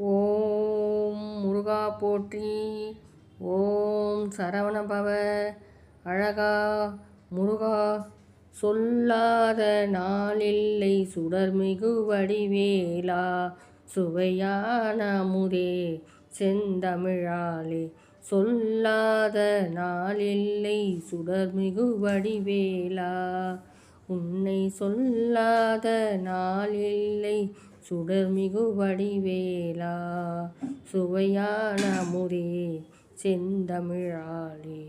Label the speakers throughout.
Speaker 1: ஓம் முருகா போற்றி. ஓம் சரவணபவ. அழகா முருகா சொல்லாத நாளில்லை சுடர்மிகு வடிவேலா சுவையான அமுதே செந்தமிழாலே சொல்லாத நாளில்லை சுடர்மிகு வடிவேலா உன்னை சொல்லாத நாளில்லை சுடர்மிகு வடிவேலா சுவையான அமுதே செந்தமிழாலே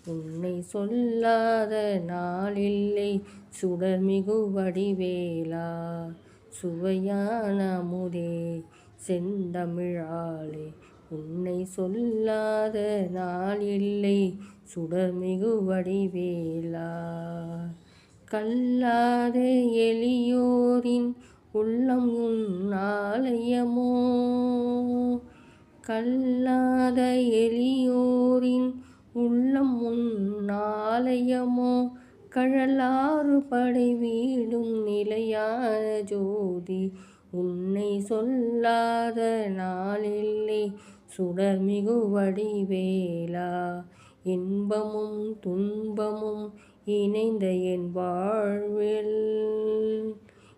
Speaker 1: உன்னை சொல்லாத நாளில்லை சுடர்மிகு வடிவேலா சுவையான அமுதே செந்தமிழாலே உன்னை சொல்லாத நாளில்லை சுடர்மிகு வடிவேலா கல்லாத எளியோரின் உள்ளம் உன் ஆலயமோ கல்லாத எளியோரின் உள்ளம் உன் ஆலயமோ கழலாறு படை வீடும் நிலையான ஜோதி உன்னை சொல்லாத நாளில்லை சுடர்மிகு வடிவேலா இன்பமும் துன்பமும் இணைந்த என் வாழ்வில்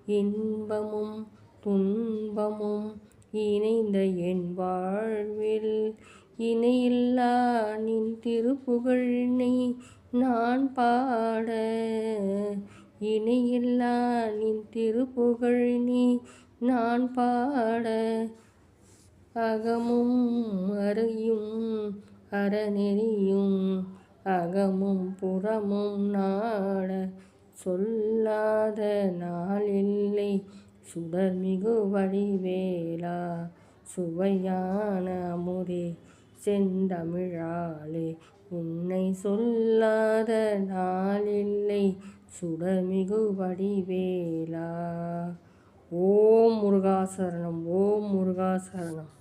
Speaker 1: இன்பமும் துன்பமும் இணைந்த என் வாழ்வில் இணையில்லா நின் திருப்புகழை நான் பாட இணையில்லா நின் திருப்புகழை நான் பாட அகமும் அறியும் அறநெறியும் அகமும் புறமும் நாட சொல்லாத நாளில்லை சுடர்மிகு வடிவேலா சுவையான அமுதே செந்தமிழாலே உன்னை சொல்லாத நாளில்லை சுடர்மிகு வடிவேலா. ஓம் முருகா சரணம். ஓம் முருகா சரணம்.